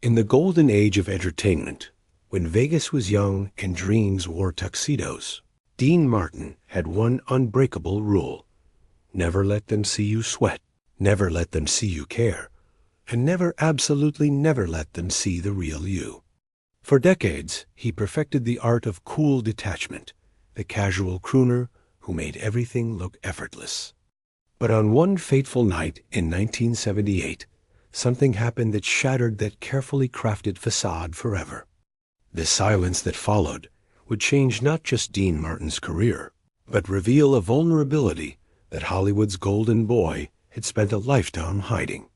In the golden age of entertainment, when Vegas was young and dreams wore tuxedos, Dean Martin had one unbreakable rule: never let them see you sweat, never let them see you care, and never, absolutely never let them see the real you. For decades, he perfected the art of cool detachment, the casual crooner who made everything look effortless. But on one fateful night in 1978, something happened that shattered that carefully crafted facade forever. The silence that followed would change not just Dean Martin's career, but reveal a vulnerability that Hollywood's golden boy had spent a lifetime hiding.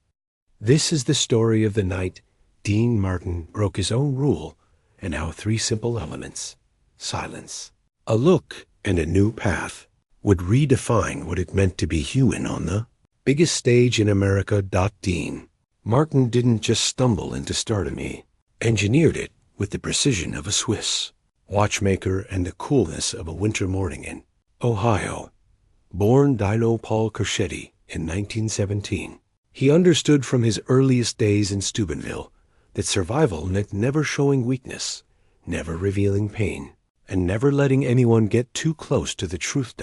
This is the story of the night Dean Martin broke his own rule and how three simple elements, silence, a look, and a new path, would redefine what it meant to be human on the biggest stage in America. Dean Martin didn't just stumble into stardom, he engineered it with the precision of a Swiss watchmaker and the coolness of a winter morning in Ohio. Born Dino Paul Carcetti in 1917, he understood from his earliest days in Steubenville that survival meant never showing weakness, never revealing pain, and never letting anyone get too close to the truth.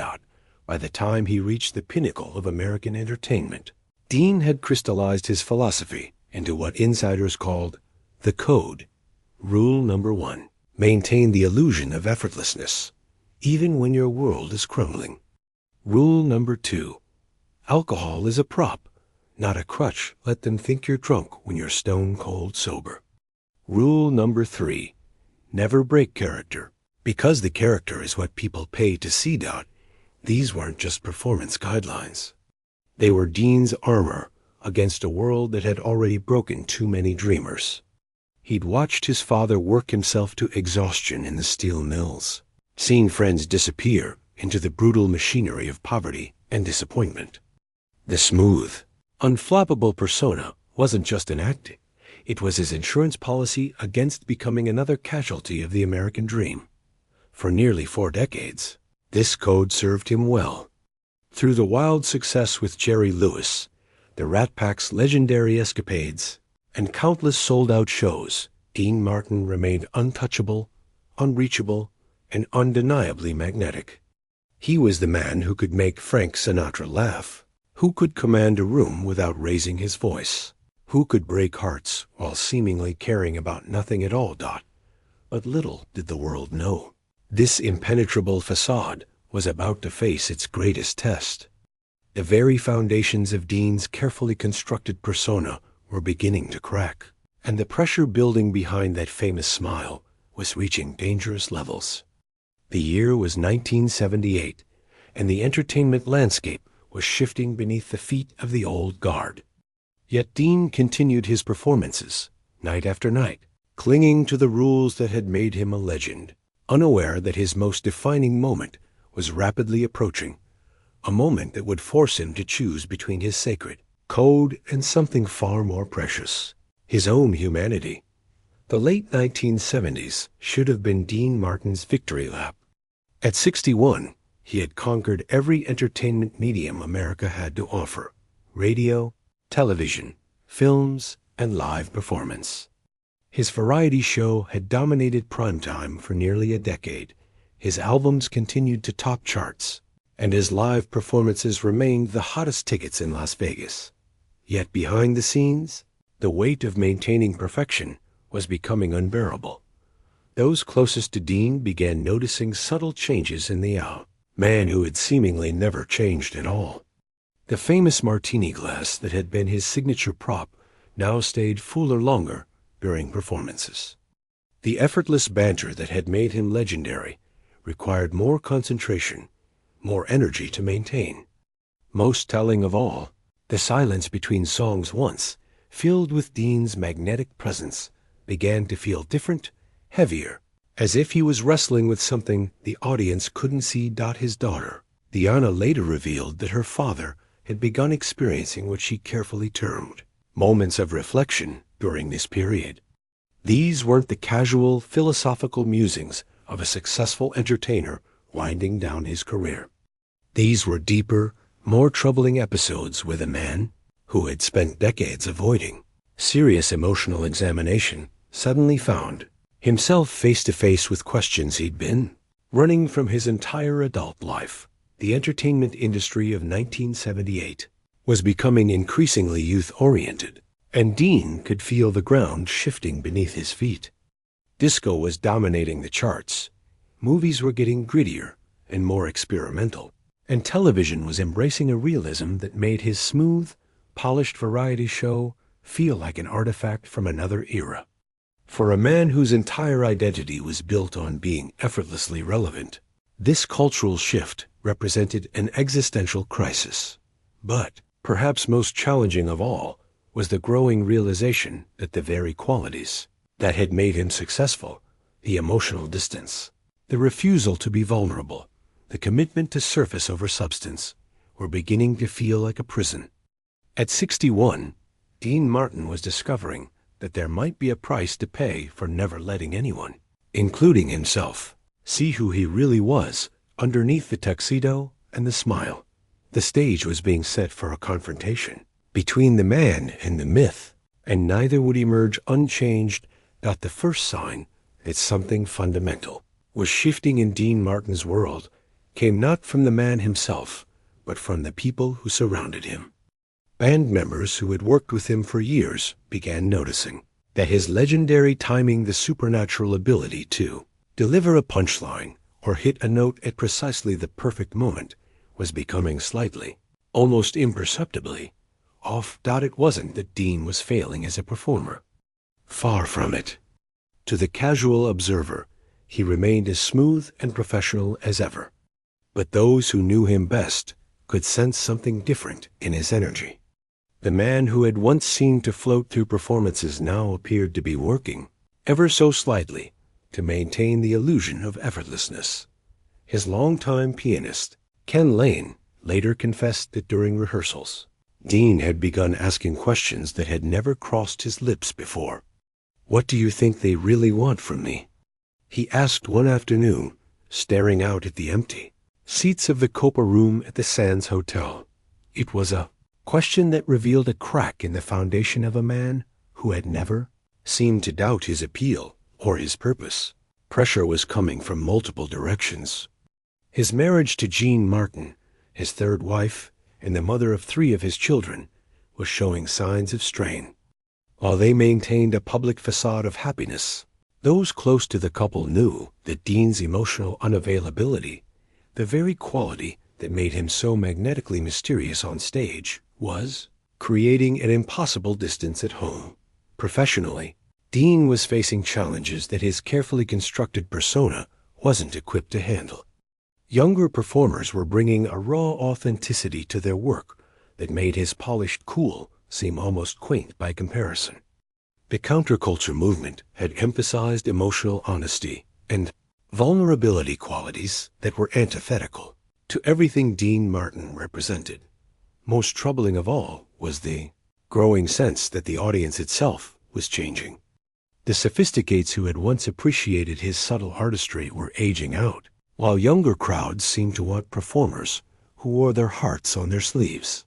By the time he reached the pinnacle of American entertainment, Dean had crystallized his philosophy into what insiders called the code. Rule number 1: maintain the illusion of effortlessness, even when your world is crumbling. Rule number 2: alcohol is a prop, not a crutch. Let them think you're drunk when you're stone cold sober. Rule number 3: never break character, because the character is what people pay to see. These weren't just performance guidelines. They were Dean's armor against a world that had already broken too many dreamers. He'd watched his father work himself to exhaustion in the steel mills, seen friends disappear into the brutal machinery of poverty and disappointment. The smooth, unflappable persona wasn't just an acting. It was his insurance policy against becoming another casualty of the American dream. For nearly 4 decades, this code served him well. Through the wild success with Jerry Lewis, the Rat Pack's legendary escapades, and countless sold-out shows, Dean Martin remained untouchable, unreachable, and undeniably magnetic. He was the man who could make Frank Sinatra laugh, who could command a room without raising his voice, who could break hearts while seemingly caring about nothing at all. But little did the world know, this impenetrable facade was about to face its greatest test. The very foundations of Dean's carefully constructed persona were beginning to crack, and the pressure building behind that famous smile was reaching dangerous levels. The year was 1978, and the entertainment landscape was shifting beneath the feet of the old guard. Yet Dean continued his performances, night after night, clinging to the rules that had made him a legend, unaware that his most defining moment was rapidly approaching, a moment that would force him to choose between his sacred code and something far more precious, his own humanity. The late 1970s should have been Dean Martin's victory lap. At 61, he had conquered every entertainment medium America had to offer: radio, television, films, and live performance. His variety show had dominated primetime for nearly a decade. His albums continued to top charts, and his live performances remained the hottest tickets in Las Vegas. Yet behind the scenes, the weight of maintaining perfection was becoming unbearable. Those closest to Dean began noticing subtle changes in the man who had seemingly never changed at all. The famous martini glass that had been his signature prop now stayed fuller longer during performances. The effortless banter that had made him legendary required more concentration, more energy to maintain. Most telling of all, the silence between songs, once filled with Dean's magnetic presence, began to feel different, heavier, as if he was wrestling with something the audience couldn't see. His daughter, Diana, later revealed that her father had begun experiencing what she carefully termed moments of reflection during this period. These weren't the casual, philosophical musings of a successful entertainer winding down his career. These were deeper, more troubling episodes with a man who had spent decades avoiding serious emotional examination, suddenly found himself face to face with questions he'd been running from his entire adult life. The entertainment industry of 1978 was becoming increasingly youth-oriented, and Dean could feel the ground shifting beneath his feet. Disco was dominating the charts, movies were getting grittier and more experimental, and television was embracing a realism that made his smooth, polished variety show feel like an artifact from another era. For a man whose entire identity was built on being effortlessly relevant, this cultural shift represented an existential crisis. But, perhaps most challenging of all, was the growing realization that the very qualities that had made him successful, the emotional distance, the refusal to be vulnerable, the commitment to surface over substance, were beginning to feel like a prison. At 61, Dean Martin was discovering that there might be a price to pay for never letting anyone, including himself, see who he really was underneath the tuxedo and the smile. The stage was being set for a confrontation between the man and the myth, and neither would emerge unchanged. The first sign that something fundamental was shifting in Dean Martin's world came not from the man himself, but from the people who surrounded him. Band members who had worked with him for years began noticing that his legendary timing, the supernatural ability to deliver a punchline or hit a note at precisely the perfect moment, was becoming slightly, almost imperceptibly, off. It wasn't that Dean was failing as a performer. Far from it. To the casual observer, he remained as smooth and professional as ever. But those who knew him best could sense something different in his energy. The man who had once seemed to float through performances now appeared to be working, ever so slightly, to maintain the illusion of effortlessness. His longtime pianist, Ken Lane, later confessed that during rehearsals, Dean had begun asking questions that had never crossed his lips before. "What do you think they really want from me?" he asked one afternoon, staring out at the empty seats of the Copa room at the Sands Hotel. It was a question that revealed a crack in the foundation of a man who had never seemed to doubt his appeal or his purpose. Pressure was coming from multiple directions. His marriage to Jean Martin, his third wife and the mother of 3 of his children, was showing signs of strain. While they maintained a public facade of happiness, those close to the couple knew that Dean's emotional unavailability, the very quality that made him so magnetically mysterious on stage, was creating an impossible distance at home. Professionally, Dean was facing challenges that his carefully constructed persona wasn't equipped to handle. Younger performers were bringing a raw authenticity to their work that made his polished cool seem almost quaint by comparison. The counterculture movement had emphasized emotional honesty and vulnerability, qualities that were antithetical to everything Dean Martin represented. Most troubling of all was the growing sense that the audience itself was changing. The sophisticates who had once appreciated his subtle artistry were aging out, while younger crowds seemed to want performers who wore their hearts on their sleeves.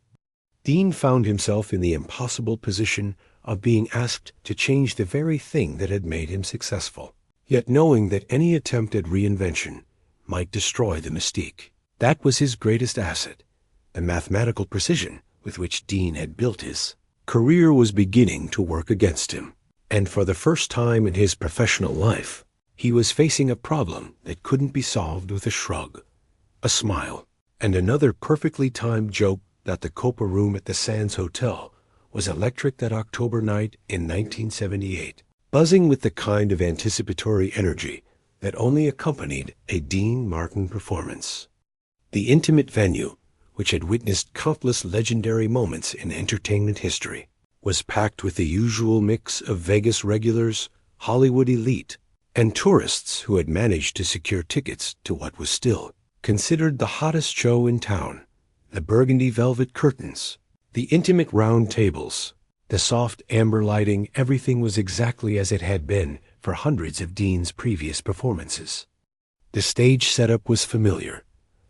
Dean found himself in the impossible position of being asked to change the very thing that had made him successful, yet knowing that any attempt at reinvention might destroy the mystique. That was his greatest asset. The mathematical precision with which Dean had built his career was beginning to work against him, and for the first time in his professional life, he was facing a problem that couldn't be solved with a shrug, a smile, and another perfectly timed joke. That the Copa room at the Sands Hotel was electric that October night in 1978, buzzing with the kind of anticipatory energy that only accompanied a Dean Martin performance. The intimate venue, which had witnessed countless legendary moments in entertainment history, was packed with the usual mix of Vegas regulars, Hollywood elite, and tourists who had managed to secure tickets to what was still considered the hottest show in town. The burgundy velvet curtains, the intimate round tables, the soft amber lighting, everything was exactly as it had been for hundreds of Dean's previous performances. The stage setup was familiar.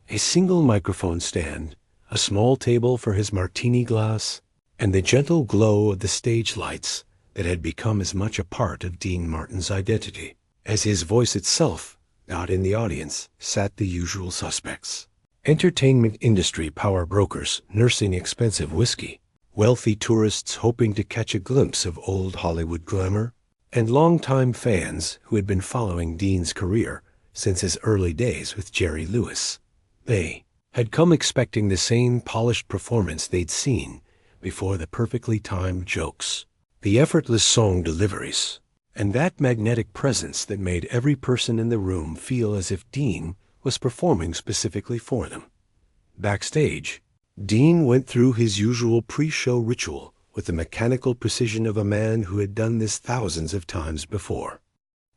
A single microphone stand, a small table for his martini glass, and the gentle glow of the stage lights that had become as much a part of Dean Martin's identity as his voice itself. Out in the audience sat the usual suspects: entertainment industry power brokers nursing expensive whiskey, wealthy tourists hoping to catch a glimpse of old Hollywood glamour, and longtime fans who had been following Dean's career since his early days with Jerry Lewis. They had come expecting the same polished performance they'd seen before: the perfectly timed jokes, the effortless song deliveries, and that magnetic presence that made every person in the room feel as if Dean was performing specifically for them. Backstage, Dean went through his usual pre-show ritual with the mechanical precision of a man who had done this thousands of times before.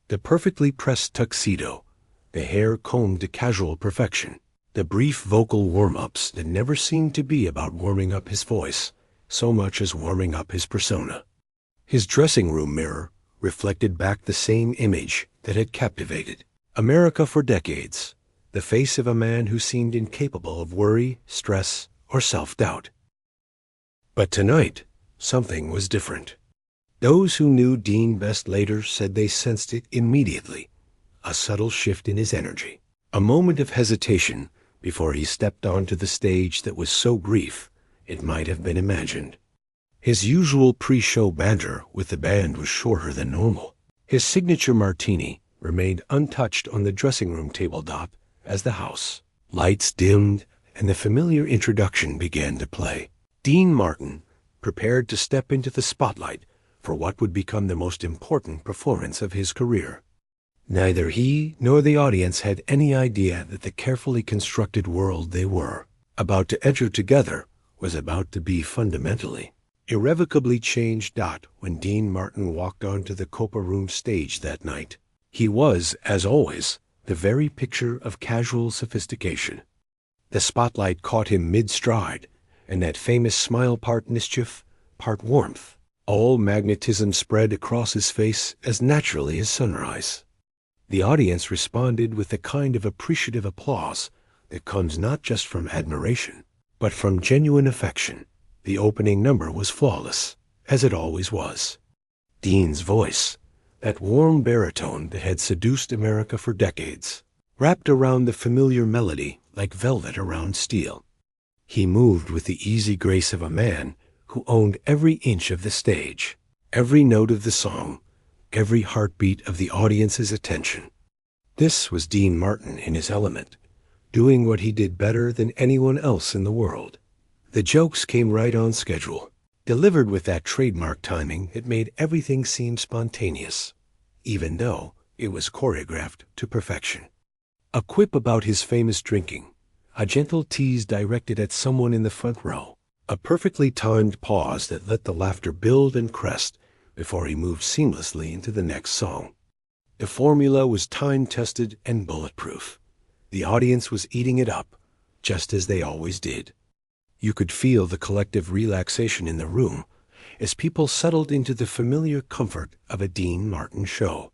The perfectly pressed tuxedo, the hair combed to casual perfection, the brief vocal warm-ups that never seemed to be about warming up his voice so much as warming up his persona. His dressing room mirror reflected back the same image that had captivated America for decades: the face of a man who seemed incapable of worry, stress, or self-doubt. But tonight, something was different. Those who knew Dean best later said they sensed it immediately: a subtle shift in his energy, a moment of hesitation before he stepped onto the stage that was so brief it might have been imagined. His usual pre-show banter with the band was shorter than normal. His signature martini remained untouched on the dressing room tabletop as the house lights dimmed and the familiar introduction began to play. Dean Martin prepared to step into the spotlight for what would become the most important performance of his career. Neither he nor the audience had any idea that the carefully constructed world they were about to enter together was about to be fundamentally, irrevocably changed. When Dean Martin walked onto the Copa Room stage that night, he was, as always, the very picture of casual sophistication. The spotlight caught him mid-stride, and that famous smile, part mischief, part warmth, all magnetism, spread across his face as naturally as sunrise. The audience responded with the kind of appreciative applause that comes not just from admiration, but from genuine affection. The opening number was flawless, as it always was. Dean's voice, that warm baritone that had seduced America for decades, wrapped around the familiar melody like velvet around steel. He moved with the easy grace of a man who owned every inch of the stage, every note of the song, every heartbeat of the audience's attention. This was Dean Martin in his element, doing what he did better than anyone else in the world. The jokes came right on schedule, delivered with that trademark timing that made everything seem spontaneous, even though it was choreographed to perfection. A quip about his famous drinking, a gentle tease directed at someone in the front row, a perfectly timed pause that let the laughter build and crest before he moved seamlessly into the next song. The formula was time-tested and bulletproof. The audience was eating it up, just as they always did. You could feel the collective relaxation in the room as people settled into the familiar comfort of a Dean Martin show.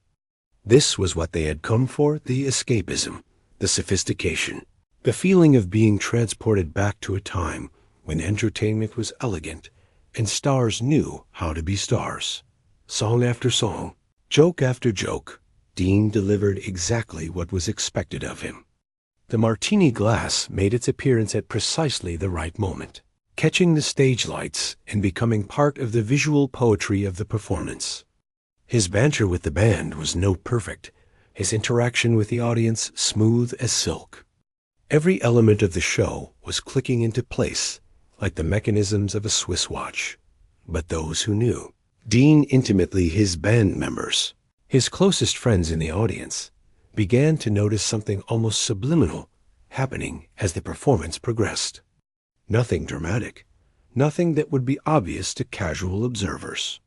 This was what they had come for: the escapism, the sophistication, the feeling of being transported back to a time when entertainment was elegant and stars knew how to be stars. Song after song, joke after joke, Dean delivered exactly what was expected of him. The martini glass made its appearance at precisely the right moment, catching the stage lights and becoming part of the visual poetry of the performance. His banter with the band was note perfect, his interaction with the audience smooth as silk. Every element of the show was clicking into place like the mechanisms of a Swiss watch. But those who knew Dean intimately, his band members, his closest friends in the audience, began to notice something almost subliminal happening as the performance progressed. Nothing dramatic, nothing that would be obvious to casual observers.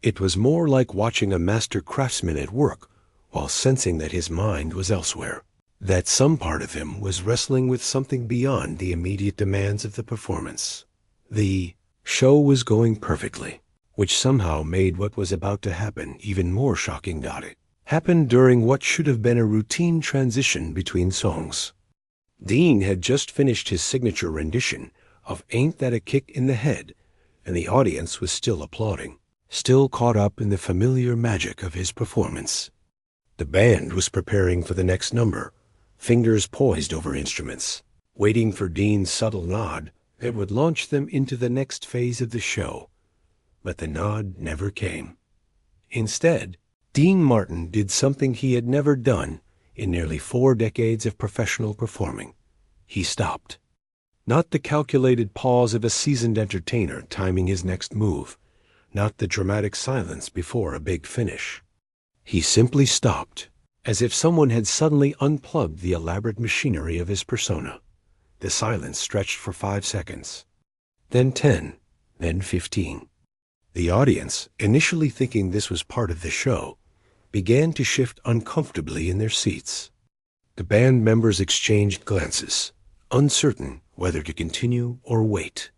It was more like watching a master craftsman at work while sensing that his mind was elsewhere, that some part of him was wrestling with something beyond the immediate demands of the performance. The show was going perfectly, which somehow made what was about to happen even more shocking. It happened during what should have been a routine transition between songs. Dean had just finished his signature rendition of Ain't That a Kick in the Head, and the audience was still applauding, still caught up in the familiar magic of his performance. The band was preparing for the next number, fingers poised over instruments, waiting for Dean's subtle nod that would launch them into the next phase of the show. But the nod never came. Instead, Dean Martin did something he had never done in nearly 4 decades of professional performing. He stopped. Not the calculated pause of a seasoned entertainer timing his next move, not the dramatic silence before a big finish. He simply stopped, as if someone had suddenly unplugged the elaborate machinery of his persona. The silence stretched for 5 seconds, then 10, then 15. The audience, initially thinking this was part of the show, began to shift uncomfortably in their seats. The band members exchanged glances, uncertain whether to continue or wait.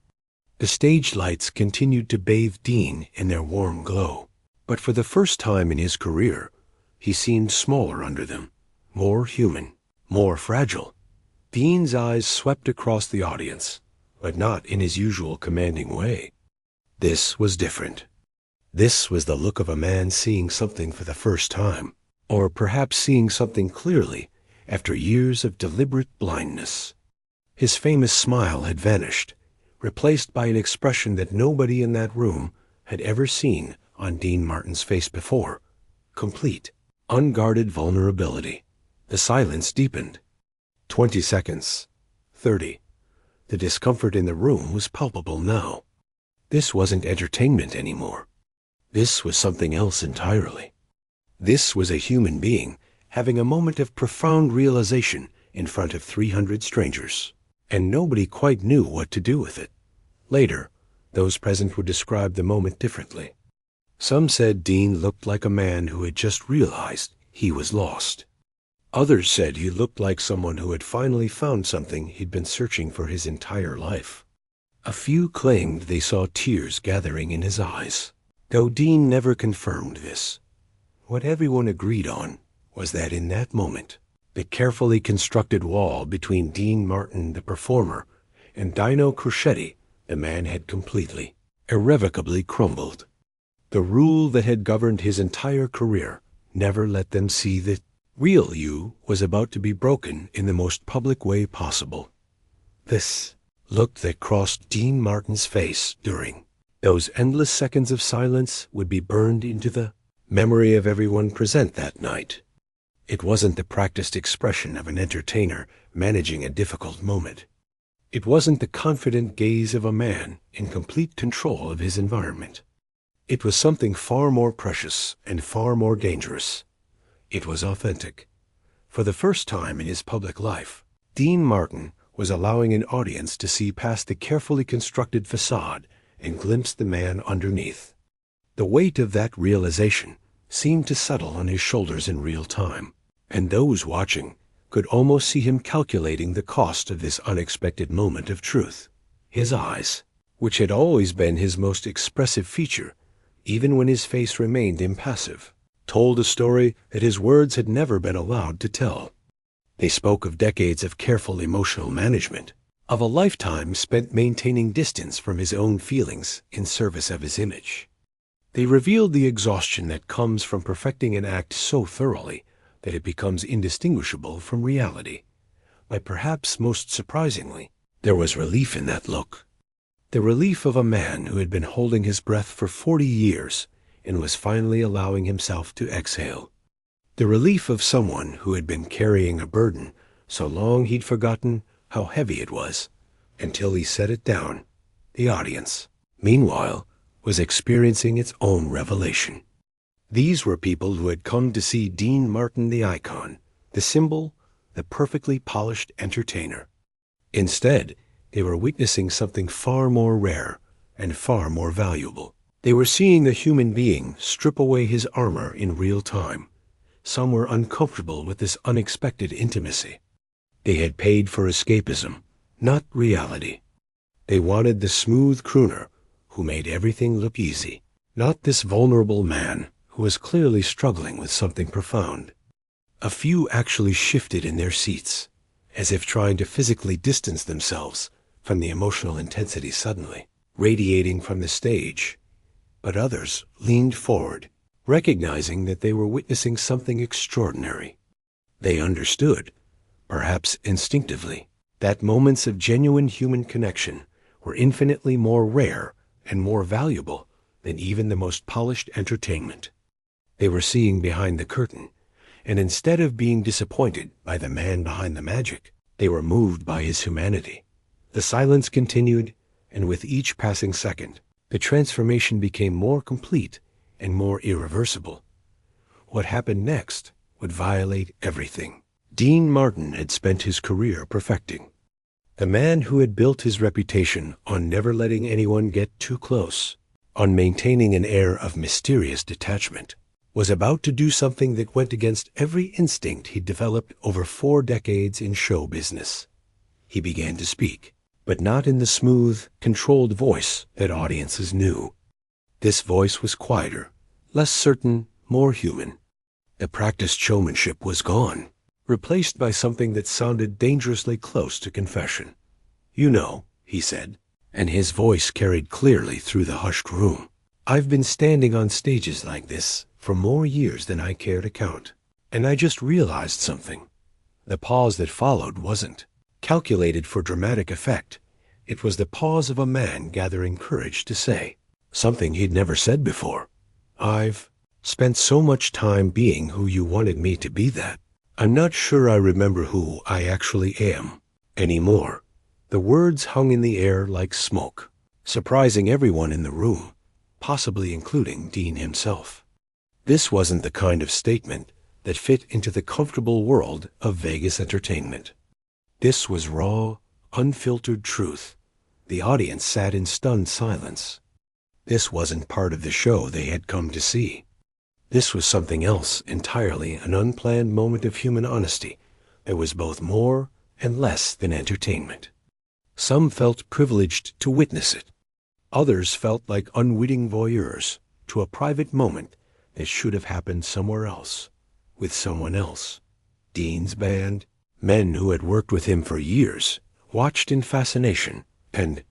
The stage lights continued to bathe Dean in their warm glow, but for the first time in his career, he seemed smaller under them, more human, more fragile. Dean's eyes swept across the audience, but not in his usual commanding way. This was different. This was the look of a man seeing something for the first time, or perhaps seeing something clearly after years of deliberate blindness. His famous smile had vanished, replaced by an expression that nobody in that room had ever seen on Dean Martin's face before. Complete, unguarded vulnerability. The silence deepened. 20 seconds. 30. The discomfort in the room was palpable now. This wasn't entertainment anymore. This was something else entirely. This was a human being having a moment of profound realization in front of 300 strangers, and nobody quite knew what to do with it. Later, those present would describe the moment differently. Some said Dean looked like a man who had just realized he was lost. Others said he looked like someone who had finally found something he'd been searching for his entire life. A few claimed they saw tears gathering in his eyes, though Dean never confirmed this. What everyone agreed on was that in that moment, the carefully constructed wall between Dean Martin, the performer, and Dino Cruschetti, the man, had completely, irrevocably crumbled. The rule that had governed his entire career never let them see that real you was about to be broken in the most public way possible. This look that crossed Dean Martin's face during those endless seconds of silence would be burned into the memory of everyone present that night. It wasn't the practiced expression of an entertainer managing a difficult moment. It wasn't the confident gaze of a man in complete control of his environment. It was something far more precious and far more dangerous. It was authentic. For the first time in his public life, Dean Martin was allowing an audience to see past the carefully constructed facade and glimpse the man underneath. The weight of that realization seemed to settle on his shoulders in real time, and those watching could almost see him calculating the cost of this unexpected moment of truth. His eyes, which had always been his most expressive feature, even when his face remained impassive, told a story that his words had never been allowed to tell. They spoke of decades of careful emotional management, of a lifetime spent maintaining distance from his own feelings in service of his image. They revealed the exhaustion that comes from perfecting an act so thoroughly that it becomes indistinguishable from reality. But perhaps most surprisingly, there was relief in that look. The relief of a man who had been holding his breath for 40 years and was finally allowing himself to exhale. The relief of someone who had been carrying a burden so long he'd forgotten how heavy it was, until he set it down. The audience, meanwhile, was experiencing its own revelation. These were people who had come to see Dean Martin the icon, the symbol, the perfectly polished entertainer. Instead, they were witnessing something far more rare and far more valuable. They were seeing the human being strip away his armor in real time. Some were uncomfortable with this unexpected intimacy. They had paid for escapism, not reality. They wanted the smooth crooner who made everything look easy, not this vulnerable man who was clearly struggling with something profound. A few actually shifted in their seats, as if trying to physically distance themselves from the emotional intensity suddenly radiating from the stage. but others leaned forward, recognizing that they were witnessing something extraordinary. They understood, perhaps instinctively, that moments of genuine human connection were infinitely more rare and more valuable than even the most polished entertainment. They were seeing behind the curtain, and instead of being disappointed by the man behind the magic, they were moved by his humanity. The silence continued, and with each passing second, the transformation became more complete and more irreversible. What happened next would violate everything Dean Martin had spent his career perfecting. The man who had built his reputation on never letting anyone get too close, on maintaining an air of mysterious detachment, was about to do something that went against every instinct he'd developed over 4 decades in show business. He began to speak, but not in the smooth, controlled voice that audiences knew. This voice was quieter, less certain, more human. The practiced showmanship was gone, replaced by something that sounded dangerously close to confession. "You know," he said, and his voice carried clearly through the hushed room, "I've been standing on stages like this for more years than I care to count, and I just realized something." The pause that followed wasn't calculated for dramatic effect. It was the pause of a man gathering courage to say something he'd never said before. "I've spent so much time being who you wanted me to be that I'm not sure I remember who I actually am anymore." The words hung in the air like smoke, surprising everyone in the room, possibly including Dean himself. This wasn't the kind of statement that fit into the comfortable world of Vegas entertainment. This was raw, unfiltered truth. The audience sat in stunned silence. This wasn't part of the show they had come to see. This was something else entirely, an unplanned moment of human honesty that was both more and less than entertainment. Some felt privileged to witness it. Others felt like unwitting voyeurs to a private moment that should have happened somewhere else, with someone else. Dean's band, men who had worked with him for years, watched in fascination and